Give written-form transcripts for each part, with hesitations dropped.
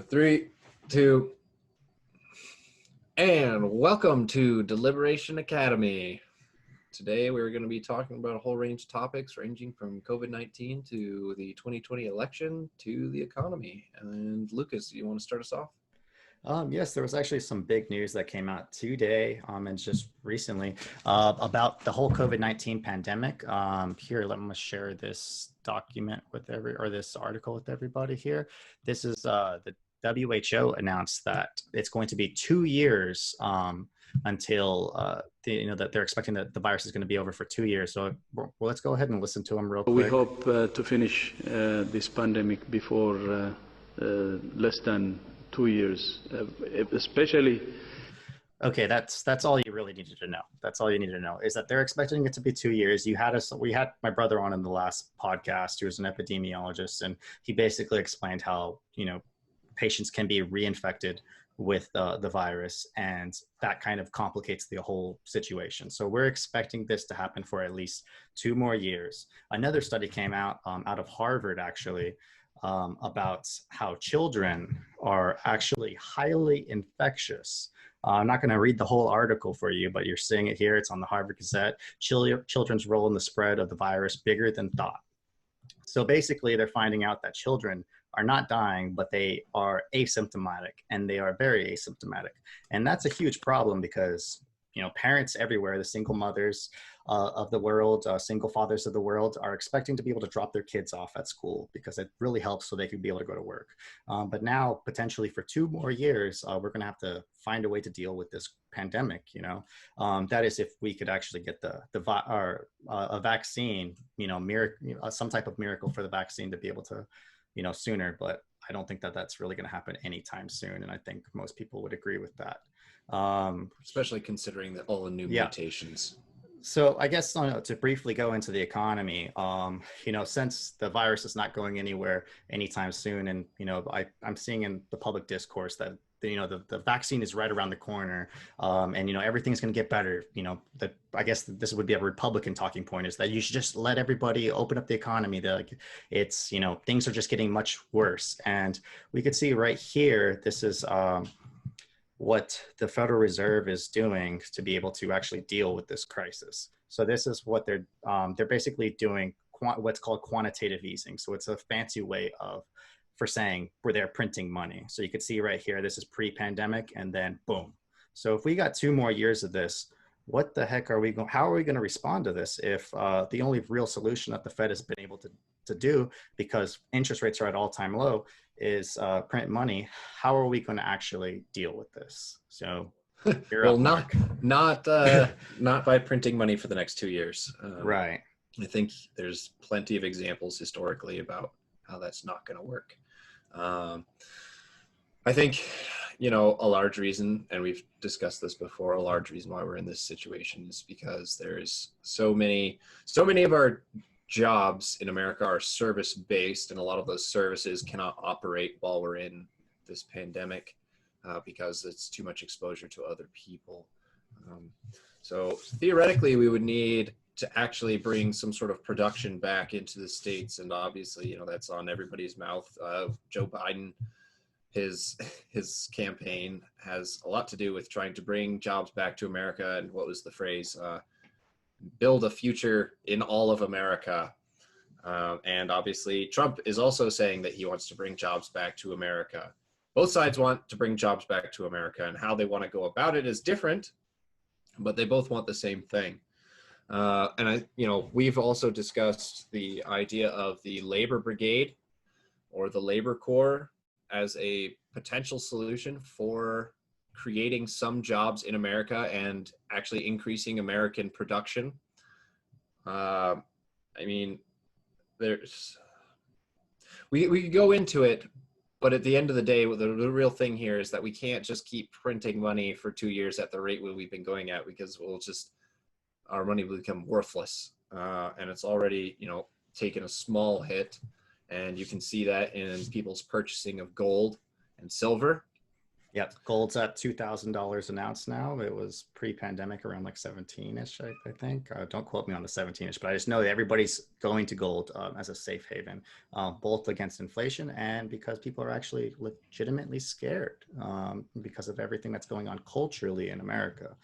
Three, two, and welcome to Deliberation Academy. Today we're going to be talking about a whole range of topics ranging from COVID-19 to the 2020 election to the economy. And Lucas, you want to start us off? Yes, there was actually some big news that came out today and just recently about the whole COVID-19 pandemic. Here, let me share this document with this article with everybody here. This is the WHO announced that it's going to be 2 years until that they're expecting that the virus is going to be over for 2 years. So let's go ahead and listen to them real quick. We hope to finish this pandemic before less than 2 years, especially. Okay, that's all you really needed to know. That's all you need to know is that they're expecting it to be 2 years. We had my brother on in the last podcast, who was an epidemiologist, and he basically explained how, patients can be reinfected with the virus, and that kind of complicates the whole situation. So we're expecting this to happen for at least 2 more years. Another study came out of Harvard, actually, about how children are actually highly infectious. I'm not going to read the whole article for you, but you're seeing it here. It's on the Harvard Gazette. Children's role in the spread of the virus bigger than thought. So basically, they're finding out that children are not dying, but they are asymptomatic, and they are very asymptomatic. And that's a huge problem because, parents everywhere, the single mothers of the world, single fathers of the world, are expecting to be able to drop their kids off at school because it really helps so they can be able to go to work. But now, potentially for 2 more years, we're going to have to find a way to deal with this pandemic. That is, if we could actually get a vaccine, some type of miracle for the vaccine to be able to, sooner. But I don't think that that's really going to happen anytime soon. And I think most people would agree with that. Especially considering all the new mutations. So I guess to briefly go into the economy, since the virus is not going anywhere anytime soon, and I'm seeing in the public discourse that the vaccine is right around the corner, and everything's going to get better. I guess this would be a Republican talking point, is that you should just let everybody open up the economy. It's things are just getting much worse, and we could see right here. This is what the Federal Reserve is doing to be able to actually deal with this crisis. So this is what they're basically doing, what's called quantitative easing. So it's a fancy way for saying where they're printing money. So you can see right here, this is pre-pandemic, and then boom. So if we got 2 more years of this, what the heck how are we going to respond to this if the only real solution that the Fed has been able to do, because interest rates are at all-time low, is print money? How are we going to actually deal with this? So well, not by printing money for the next 2 years. Right. I think there's plenty of examples historically about how that's not going to work. I think, a large reason, and we've discussed this before, a large reason why we're in this situation is because there's so many of our jobs in America are service-based, and a lot of those services cannot operate while we're in this pandemic because it's too much exposure to other people. So theoretically, we would need to actually bring some sort of production back into the States, and obviously, that's on everybody's mouth. Joe Biden, his campaign has a lot to do with trying to bring jobs back to America, and what was the phrase? Build a future in all of America. And obviously Trump is also saying that he wants to bring jobs back to America. Both sides want to bring jobs back to America, and how they want to go about it is different, but they both want the same thing. And we've also discussed the idea of the labor brigade or the labor corps as a potential solution for creating some jobs in America and actually increasing American production. We could go into it, but at the end of the day, the real thing here is that we can't just keep printing money for 2 years at the rate we've been going at, because our money will become worthless. And it's already, taken a small hit, and you can see that in people's purchasing of gold and silver. Yep, gold's at $2,000 an ounce now. It was pre-pandemic around like 17-ish, I think. Don't quote me on the 17-ish, but I just know that everybody's going to gold as a safe haven, both against inflation and because people are actually legitimately scared because of everything that's going on culturally in America,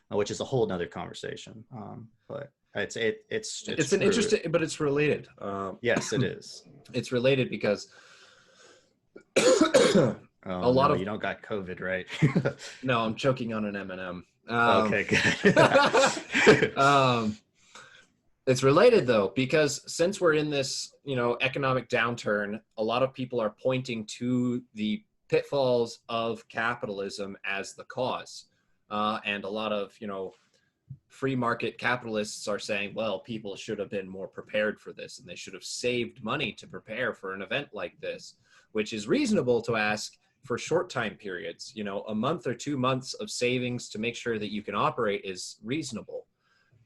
which is a whole nother conversation. But it's It's an true. interesting, but it's related. Yes, it is. It's related because Oh a lot no, of you don't got COVID, right? no, I'm choking on an M&M. Okay, good. It's related though, because since we're in this, economic downturn, a lot of people are pointing to the pitfalls of capitalism as the cause. And a lot of, free market capitalists are saying, well, people should have been more prepared for this and they should have saved money to prepare for an event like this, which is reasonable to ask for short time periods. A month or 2 months of savings to make sure that you can operate is reasonable.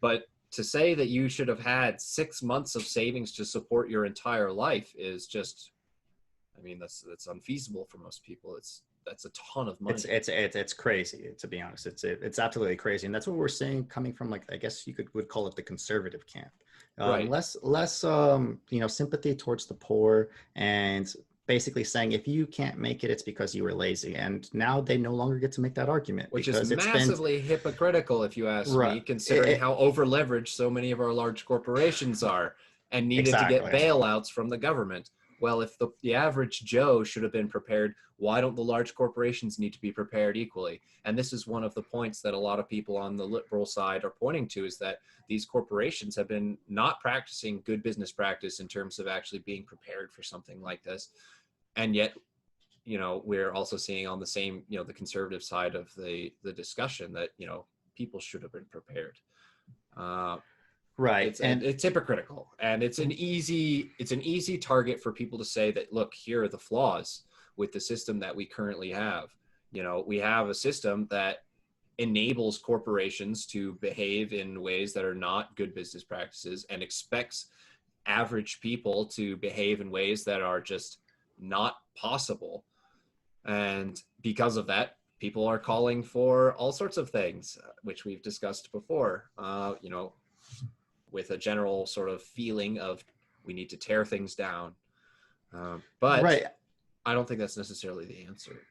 But to say that you should have had 6 months of savings to support your entire life is just, that's unfeasible for most people. That's a ton of money. It's crazy, to be honest. It's absolutely crazy, and that's what we're seeing coming from, like, I guess you would call it the conservative camp. Right. Less sympathy towards the poor, and basically saying if you can't make it, it's because you were lazy. And now they no longer get to make that argument, which because is massively hypocritical, if you ask me, Right. considering how over leveraged so many of our large corporations are and needed to get Exactly. bailouts from the government. Well, if the average Joe should have been prepared, why don't the large corporations need to be prepared equally? And this is one of the points that a lot of people on the liberal side are pointing to, is that these corporations have been not practicing good business practice in terms of actually being prepared for something like this. And yet, we're also seeing on the same, the conservative side of the discussion that, people should have been prepared. Right. It's hypocritical, and it's an easy target for people to say that, look, here are the flaws with the system that we currently have. We have a system that enables corporations to behave in ways that are not good business practices and expects average people to behave in ways that are just not possible. And because of that, people are calling for all sorts of things, which we've discussed before, with a general sort of feeling of we need to tear things down. But right. I don't think that's necessarily the answer.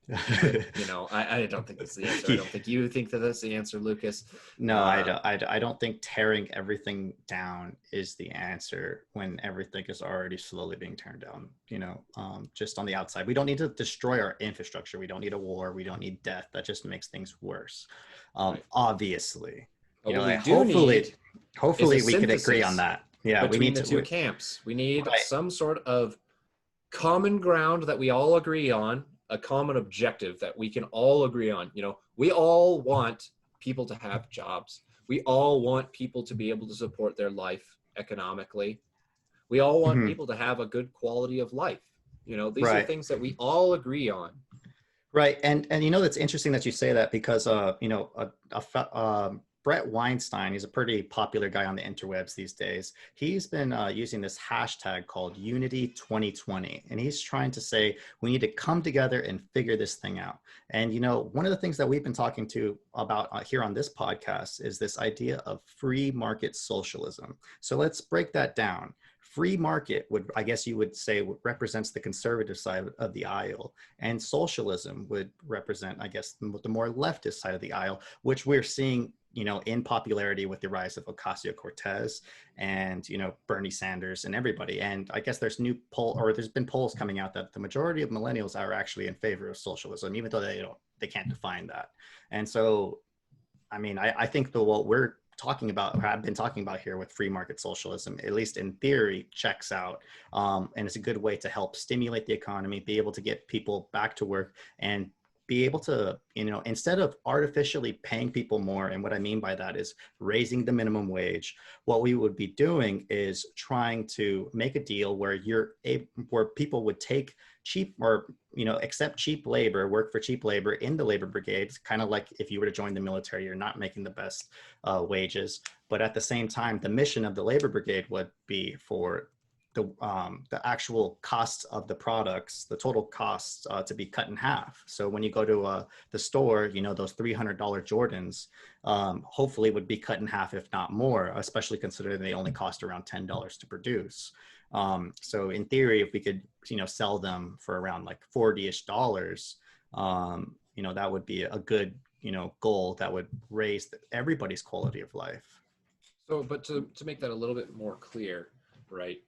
I don't think that's the answer. I don't think you think that that's the answer, Lucas. No, I don't think tearing everything down is the answer when everything is already slowly being turned down, just on the outside. We don't need to destroy our infrastructure. We don't need a war. We don't need death. That just makes things worse. Right. Obviously, hopefully we can agree on that. Yeah, between the two camps. We need some sort of common ground that we all agree on, a common objective that we can all agree on. We all want people to have jobs. We all want people to be able to support their life economically. We all want people to have a good quality of life. These are things that we all agree on. Right. And it's interesting that you say that, because Brett Weinstein, he's a pretty popular guy on the interwebs these days. He's been using this hashtag called Unity 2020. And he's trying to say we need to come together and figure this thing out. And, one of the things that we've been talking about here on this podcast is this idea of free market socialism. So let's break that down. Free market I guess you would say, represents the conservative side of the aisle, and socialism would represent, I guess, the more leftist side of the aisle, which we're seeing, in popularity with the rise of Ocasio-Cortez and, Bernie Sanders and everybody. And I guess there's been polls coming out that the majority of millennials are actually in favor of socialism, even though they can't define that. And so, I think what we're talking about, or have been talking about here with free market socialism, at least in theory, checks out. And it's a good way to help stimulate the economy, be able to get people back to work, and be able to, instead of artificially paying people more. And what I mean by that is raising the minimum wage. What we would be doing is trying to make a deal where where people would take cheap, or accept cheap labor, work for cheap labor in the labor brigades, kind of like if you were to join the military, you're not making the best wages. But at the same time, the mission of the labor brigade would be for the actual costs of the products, the total costs to be cut in half. So when you go to the store, you know, those $300 Jordans hopefully would be cut in half, if not more, especially considering they only cost around $10 to produce. So in theory, if we could, you know, sell them for around like $40-ish, you know, that would be a good, you know, goal that would raise everybody's quality of life. So, but to make that a little bit more clear, right?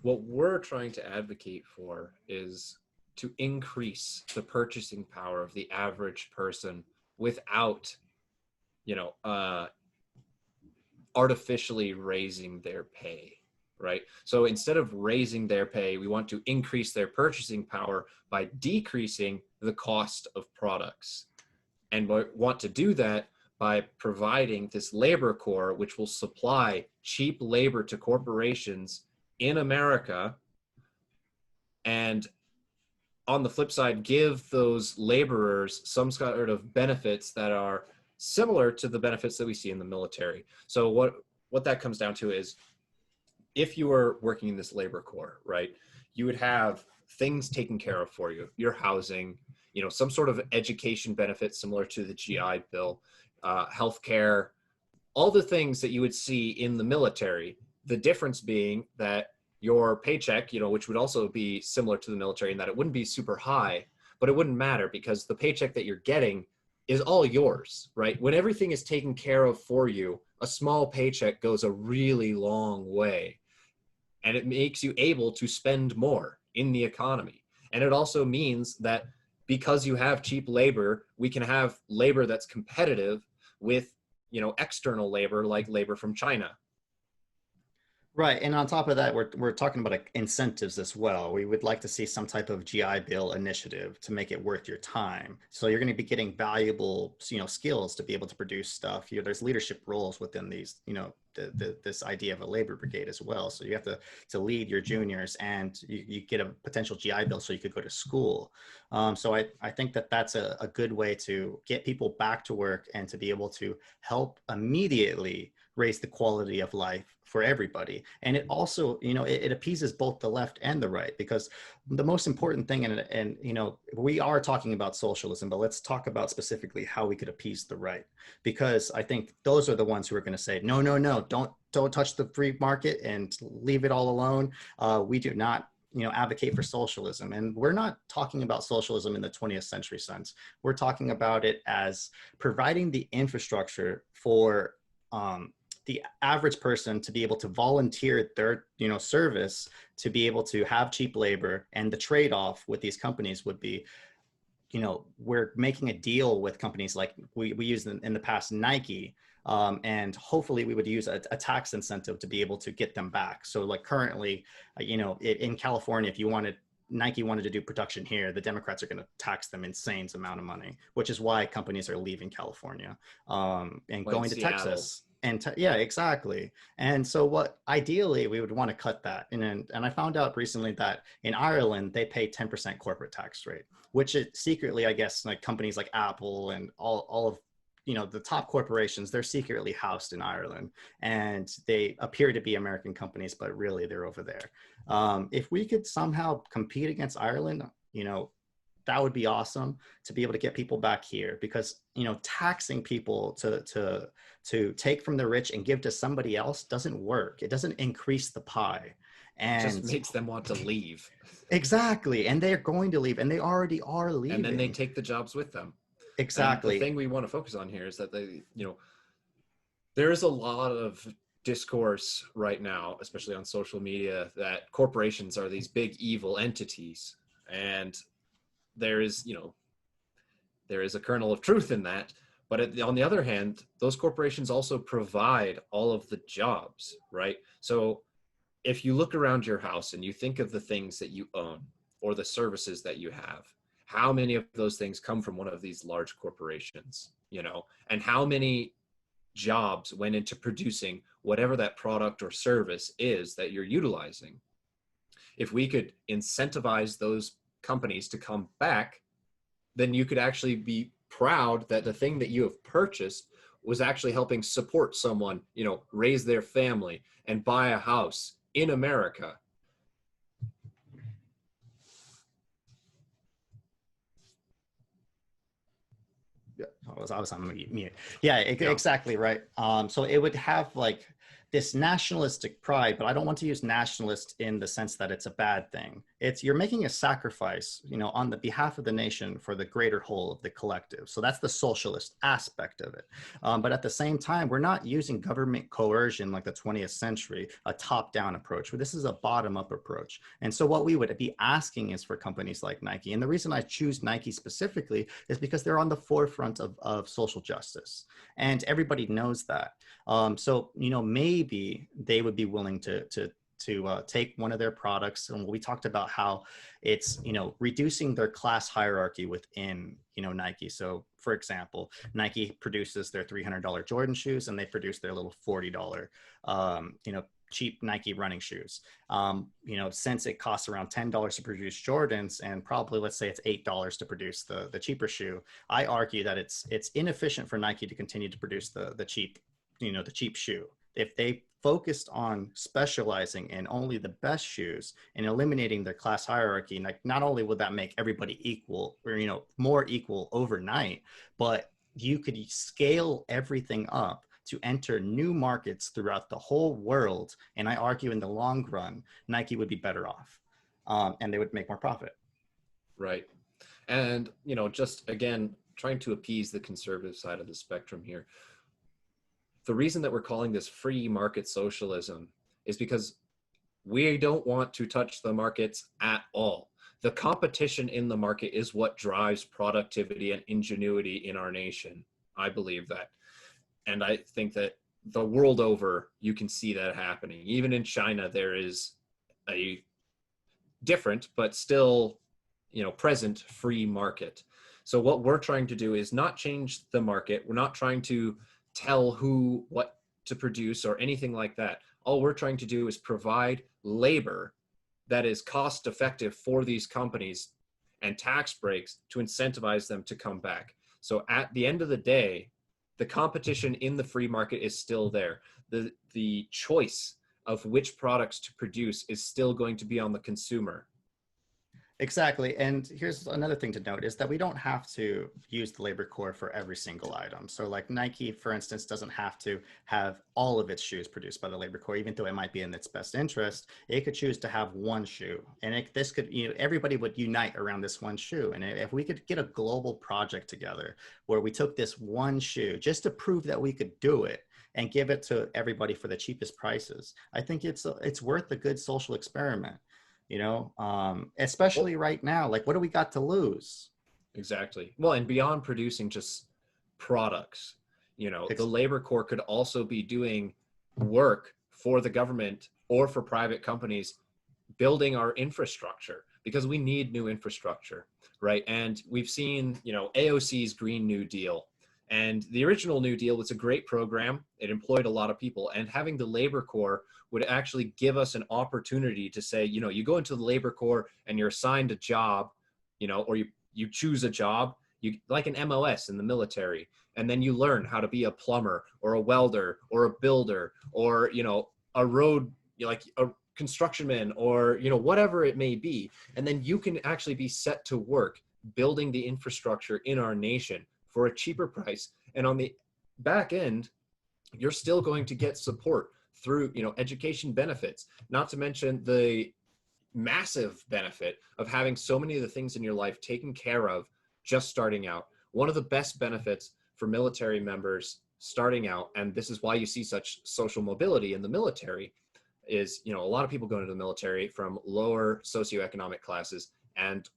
What we're trying to advocate for is to increase the purchasing power of the average person without, you know, artificially raising their pay, right? So instead of raising their pay, we want to increase their purchasing power by decreasing the cost of products. And we want to do that by providing this labor core, which will supply cheap labor to corporations in America, and on the flip side, give those laborers some sort of benefits that are similar to the benefits that we see in the military. So what that comes down to is, if you were working in this labor corps, right, you would have things taken care of for you, your housing, you know, some sort of education benefit similar to the GI Bill, healthcare, all the things that you would see in the military. The difference being that your paycheck, you know, which would also be similar to the military in that it wouldn't be super high, but it wouldn't matter because the paycheck that you're getting is all yours, right? When everything is taken care of for you, a small paycheck goes a really long way, and it makes you able to spend more in the economy. And it also means that because you have cheap labor, we can have labor that's competitive with, you know, external labor, like labor from China. Right, and on top of that, we're talking about incentives as well. We would like to see some type of GI Bill initiative to make it worth your time. So you're going to be getting valuable, you know, skills to be able to produce stuff. You know, there's leadership roles within these, you know, this idea of a labor brigade as well. So you have to lead your juniors, and you get a potential GI Bill so you could go to school. So I think that that's a good way to get people back to work and to be able to help immediately raise the quality of life for everybody. And it also, you know, it appeases both the left and the right, because the most important thing, and you know, we are talking about socialism, but let's talk about specifically how we could appease the right, because I think those are the ones who are going to say, no, don't touch the free market and leave it all alone. We do not, you know, advocate for socialism. And we're not talking about socialism in the 20th century sense. We're talking about it as providing the infrastructure for the average person to be able to volunteer their, you know, service, to be able to have cheap labor. And the trade-off with these companies would be, you know, we're making a deal with companies like we used in the past, Nike, and hopefully we would use a tax incentive to be able to get them back. So like currently, you know, in California, if Nike wanted to do production here, the Democrats are going to tax them insane amount of money, which is why companies are leaving California and like going to Seattle. Texas. And yeah, exactly. And so what ideally we would want to cut that. And I found out recently that in Ireland, they pay 10% corporate tax rate, which is secretly, I guess, like companies like Apple and all of, you know, the top corporations, they're secretly housed in Ireland, and they appear to be American companies, but really they're over there. If we could somehow compete against Ireland, you know, that would be awesome to be able to get people back here, because, you know, taxing people to take from the rich and give to somebody else doesn't work. It doesn't increase the pie. And it just makes them want to leave. Exactly. And they're going to leave, and they already are leaving. And then they take the jobs with them. Exactly. And the thing we want to focus on here is that there is a lot of discourse right now, especially on social media, that corporations are these big evil entities. And there is a kernel of truth in that. But on the other hand, those corporations also provide all of the jobs, right? So if you look around your house and you think of the things that you own or the services that you have, how many of those things come from one of these large corporations, you know, and how many jobs went into producing whatever that product or service is that you're utilizing? If we could incentivize those companies to come back, then you could actually be proud that the thing that you have purchased was actually helping support someone, you know, raise their family and buy a house in America. was on mute. Yeah, exactly right. So it would have like this nationalistic pride, but I don't want to use nationalist in the sense that it's a bad thing. It's you're making a sacrifice, on the behalf of the nation for the greater whole of the collective. So that's the socialist aspect of it. But at the same time, we're not using government coercion like the 20th century, a top-down approach. This is a bottom-up approach. And so what we would be asking is for companies like Nike. And the reason I choose Nike specifically is because they're on the forefront of social justice. And everybody knows that. So, maybe they would be willing to take one of their products. And we talked about how it's, reducing their class hierarchy within, Nike. So for example, Nike produces their $300 Jordan shoes and they produce their little $40, cheap Nike running shoes. Since it costs around $10 to produce Jordans and probably let's say it's $8 to produce the cheaper shoe, I argue that it's inefficient for Nike to continue to produce the cheap shoe. If they focused on specializing in only the best shoes and eliminating their class hierarchy, like not only would that make everybody equal or, more equal overnight, but you could scale everything up to enter new markets throughout the whole world. And I argue in the long run, Nike would be better off and they would make more profit. Right. And, just again, trying to appease the conservative side of the spectrum here. The reason that we're calling this free market socialism is because we don't want to touch the markets at all. The competition in the market is what drives productivity and ingenuity in our nation. I believe that. And I think that the world over, you can see that happening. Even in China, there is a different, but still, present free market. So what we're trying to do is not change the market. We're not trying to tell who what to produce or anything like that. All we're trying to do is provide labor that is cost effective for these companies and tax breaks to incentivize them to come back. So at the end of the day, the competition in the free market is still there. The choice of which products to produce is still going to be on the consumer. Exactly. And here's another thing to note is that we don't have to use the labor core for every single item. So like Nike, for instance, doesn't have to have all of its shoes produced by the labor core, even though it might be in its best interest. It could choose to have one shoe. And this could, everybody would unite around this one shoe. And if we could get a global project together where we took this one shoe just to prove that we could do it and give it to everybody for the cheapest prices, I think it's worth a good social experiment. Especially right now, like what do we got to lose? Exactly. Well, and beyond producing just products, the labor core could also be doing work for the government or for private companies, building our infrastructure because we need new infrastructure, right? And we've seen, AOC's Green New Deal. And the original New Deal was a great program. It employed a lot of people, and having the labor core would actually give us an opportunity to say, you go into the labor core and you're assigned a job, or you choose a job, you like an MOS in the military, and then you learn how to be a plumber or a welder or a builder or, a road, like a construction man or, whatever it may be. And then you can actually be set to work building the infrastructure in our nation for a cheaper price. And on the back end, you're still going to get support through, education benefits, not to mention the massive benefit of having so many of the things in your life taken care of just starting out. One of the best benefits for military members starting out, and this is why you see such social mobility in the military, is, a lot of people go into the military from lower socioeconomic classes, and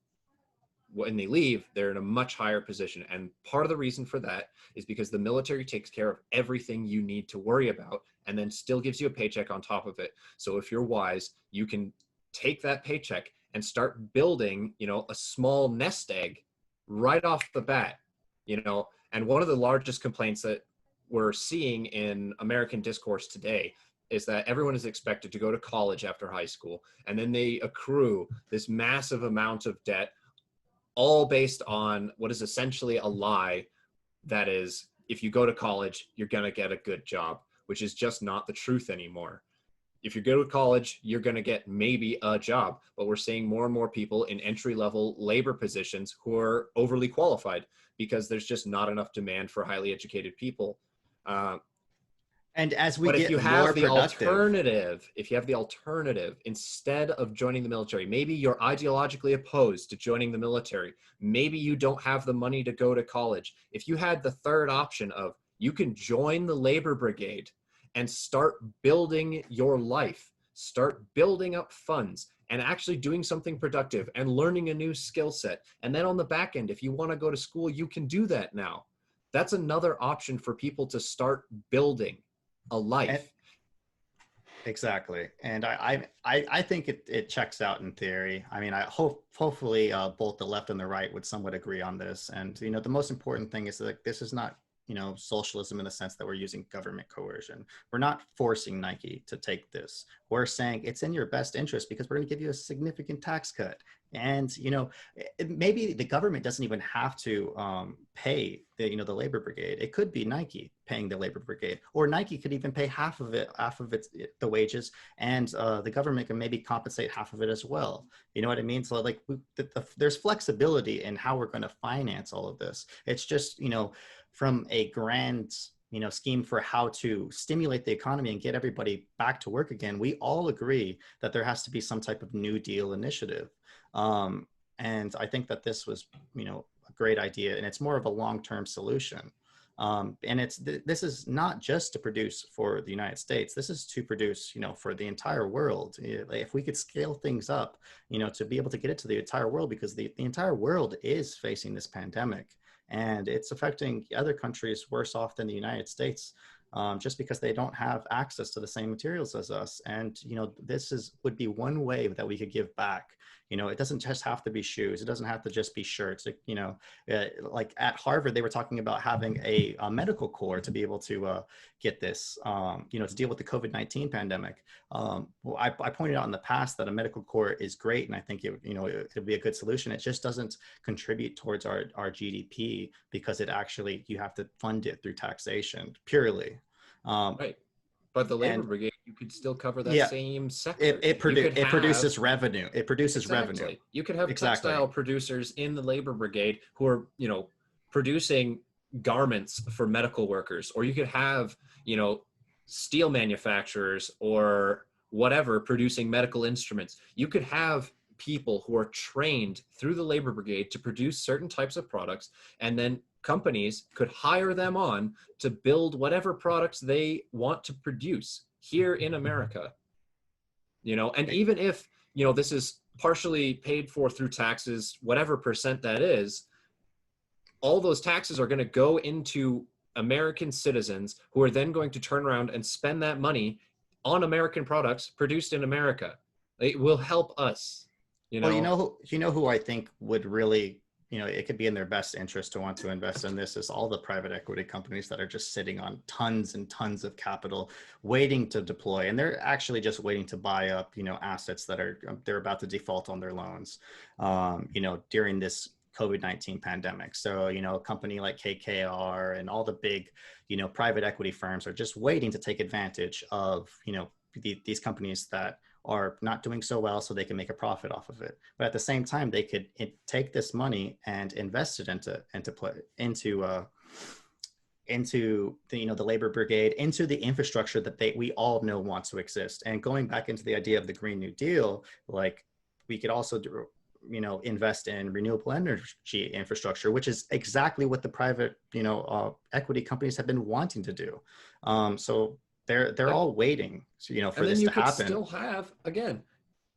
when they leave, they're in a much higher position. And part of the reason for that is because the military takes care of everything you need to worry about and then still gives you a paycheck on top of it. So if you're wise, you can take that paycheck and start building, a small nest egg right off the bat, and one of the largest complaints that we're seeing in American discourse today is that everyone is expected to go to college after high school, and then they accrue this massive amount of debt, all based on what is essentially a lie that is, if you go to college, you're going to get a good job, which is just not the truth anymore. if you go to college, you're going to get maybe a job. But we're seeing more and more people in entry-level labor positions who are overly qualified because there's just not enough demand for highly educated people. And as we But if get you more have the productive, alternative, instead of joining the military, maybe you're ideologically opposed to joining the military. Maybe you don't have the money to go to college. If you had the third option of you can join the labor brigade and start building your life, start building up funds and actually doing something productive and learning a new skill set. And then on the back end, if you want to go to school, you can do that now. That's another option for people to start building a life. Exactly. And I think it checks out in theory. I mean, hopefully both the left and the right would somewhat agree on this. And, you know, the most important thing is that this is not, you know, socialism in the sense that we're using government coercion. We're not forcing Nike to take this. We're saying it's in your best interest because we're going to give you a significant tax cut. And, you know, maybe the government doesn't even have to pay the, you know, the labor brigade. It could be Nike paying the labor brigade, or Nike could even pay half of the wages, and the government can maybe compensate half of it as well. You know what I mean? So like there's flexibility in how we're going to finance all of this. It's just, you know, from a grand, you know, scheme for how to stimulate the economy and get everybody back to work again, we all agree that there has to be some type of New Deal initiative. And I think that this was, you know, a great idea, and it's more of a long-term solution. And this is not just to produce for the United States. This is to produce, you know, for the entire world. If we could scale things up, you know, to be able to get it to the entire world, because the entire world is facing this pandemic, and it's affecting other countries worse off than the United States, just because they don't have access to the same materials as us. And, you know, would be one way that we could give back. You know, it doesn't just have to be shoes. It doesn't have to just be shirts. You know, like at Harvard, they were talking about having a medical corps to be able to get this, you know, to deal with the COVID-19 pandemic. Well, I pointed out in the past that a medical corps is great, and I think it would be a good solution. It just doesn't contribute towards our GDP because you have to fund it through taxation purely. Right. But the labor brigade, you could still cover that same sector. It produces revenue. It produces revenue. You could have textile producers in the labor brigade who are, you know, producing garments for medical workers, or you could have, you know, steel manufacturers or whatever producing medical instruments. You could have people who are trained through the labor brigade to produce certain types of products, and then companies could hire them on to build whatever products they want to produce here in America. You know, and even if, you know, this is partially paid for through taxes, whatever percent that is, all those taxes are going to go into American citizens who are then going to turn around and spend that money on American products produced in America. It will help us. You know? Well, you know who I think would really, you know, it could be in their best interest to want to invest in this is all the private equity companies that are just sitting on tons and tons of capital waiting to deploy. And they're actually just waiting to buy up, you know, assets that they're about to default on their loans, you know, during this COVID-19 pandemic. So, you know, a company like KKR and all the big, you know, private equity firms are just waiting to take advantage of, you know, these companies that are not doing so well so they can make a profit off of it. But at the same time, they could take this money and invest it into the, you know, the labor brigade, into the infrastructure that we all know wants to exist. And going back into the idea of the Green New Deal, like we could also you know, invest in renewable energy infrastructure, which is exactly what the private, you know, equity companies have been wanting to do. So they're all waiting, you know, for this to happen. And then you could still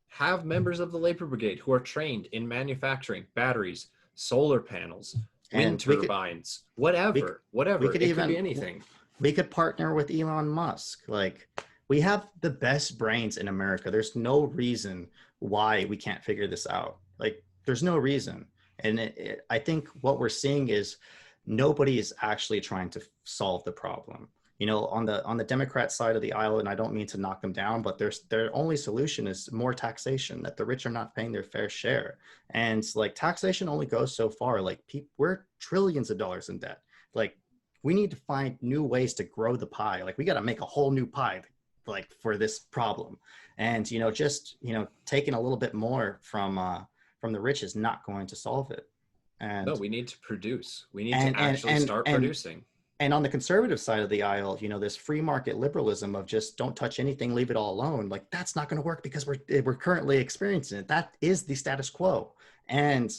have members of the labor brigade who are trained in manufacturing batteries, solar panels, wind turbines, whatever. It could be anything. We could partner with Elon Musk. Like, we have the best brains in America. There's no reason why we can't figure this out. Like, there's no reason. And I think what we're seeing is nobody is actually trying to solve the problem. You know, on the Democrat side of the aisle, and I don't mean to knock them down, but their only solution is more taxation, that the rich are not paying their fair share. And like, taxation only goes so far. Like, we're trillions of dollars in debt. Like, we need to find new ways to grow the pie. Like, we got to make a whole new pie. like for this problem. And, just, taking a little bit more from the rich is not going to solve it. And no, we need to produce. We need and to actually start producing. and on the conservative side of the aisle, this free market liberalism of just don't touch anything, leave it all alone, like that's not going to work because we're currently experiencing it. That is the status quo. And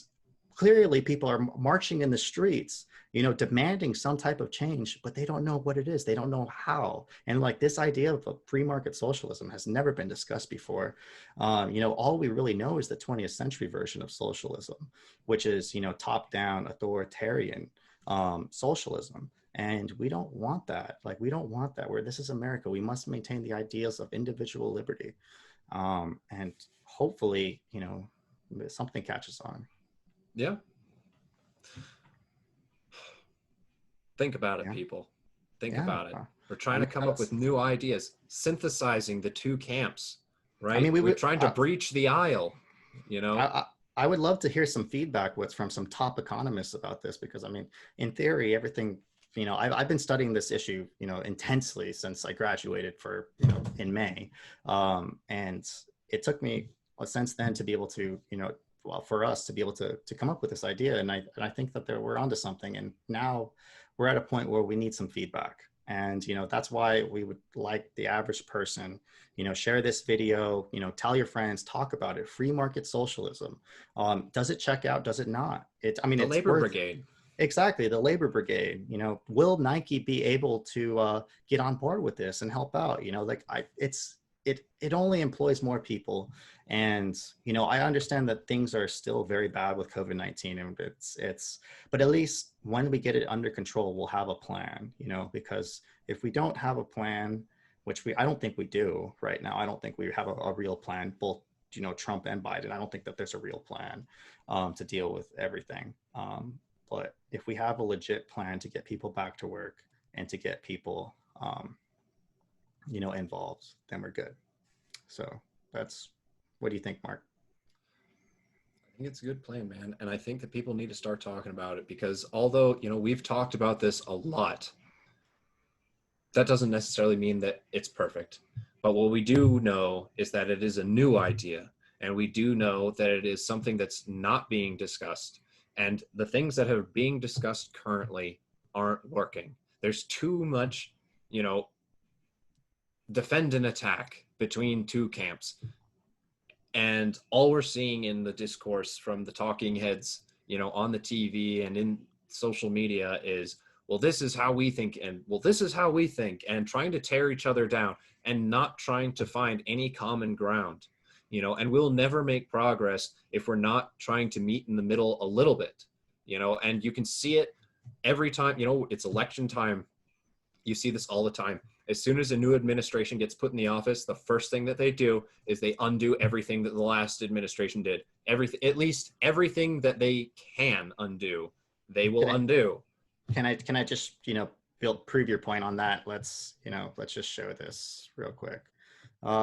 clearly people are marching in the streets, demanding some type of change, but they don't know what it is. They don't know how. And like this idea of a free market socialism has never been discussed before. All we really know is the 20th century version of socialism, which is, top-down authoritarian socialism. And we don't want that. Like, we don't want that. Where this is America, we must maintain the ideals of individual liberty. And hopefully, something catches on. Yeah. Think about it, people. Think about it. We're trying to come up with new ideas, synthesizing the two camps, right? I mean, we're trying to breach the aisle, I would love to hear some feedback from some top economists about this, because I mean, in theory, everything, I've been studying this issue, intensely since I graduated in May. And it took me since then to be able to, for us to be able to come up with this idea. And I think that we're onto something. And now we're at a point where we need some feedback. And, that's why we would like the average person, share this video, tell your friends, talk about it. Free market socialism. Does it check out? Does it not? The labor brigade. Exactly. The labor brigade, will Nike be able to get on board with this and help out? It only employs more people. And, I understand that things are still very bad with COVID-19, and but at least when we get it under control, we'll have a plan, because if we don't have a plan, which I don't think we do right now, I don't think we have a real plan, both, Trump and Biden. I don't think that there's a real plan to deal with everything. But if we have a legit plan to get people back to work and to get people, involved, then we're good. So what do you think, Mark? I think it's a good plan, man. And I think that people need to start talking about it, because although, we've talked about this a lot, that doesn't necessarily mean that it's perfect. But what we do know is that it is a new idea. And we do know that it is something that's not being discussed. And the things that are being discussed currently aren't working. There's too much, defend and attack between two camps. And all we're seeing in the discourse from the talking heads, on the TV and in social media is, well, this is how we think, and well, this is how we think, and trying to tear each other down and not trying to find any common ground, and we'll never make progress if we're not trying to meet in the middle a little bit, and you can see it every time, it's election time. You see this all the time. As soon as a new administration gets put in the office, the first thing that they do is they undo everything that the last administration did. At least everything that they can undo, they will undo. Can I just, prove your point on that? Let's just show this real quick.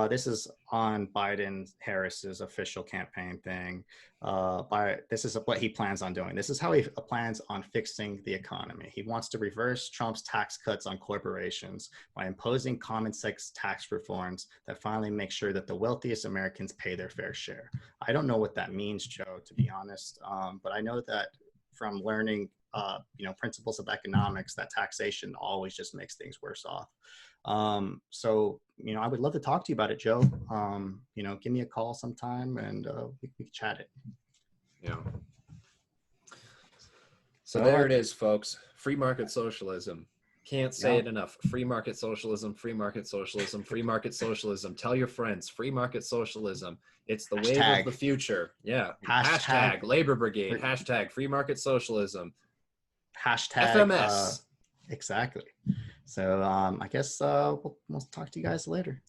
This is on Biden-Harris's official campaign thing. This is what he plans on doing. This is how he plans on fixing the economy. He wants to reverse Trump's tax cuts on corporations by imposing common sense tax reforms that finally make sure that the wealthiest Americans pay their fair share. I don't know what that means, Joe, to be honest, but I know that from learning principles of economics, that taxation always just makes things worse off. So, I would love to talk to you about it, Joe. Give me a call sometime and we can chat it. Yeah. So there it is, folks. Free market socialism. Can't say it enough. Free market socialism, free market socialism, free market socialism. Tell your friends, free market socialism. It's the wave of the future. Yeah. Hashtag labor brigade. Hashtag free market socialism. Hashtag FMS. Exactly. So I guess we'll talk to you guys later.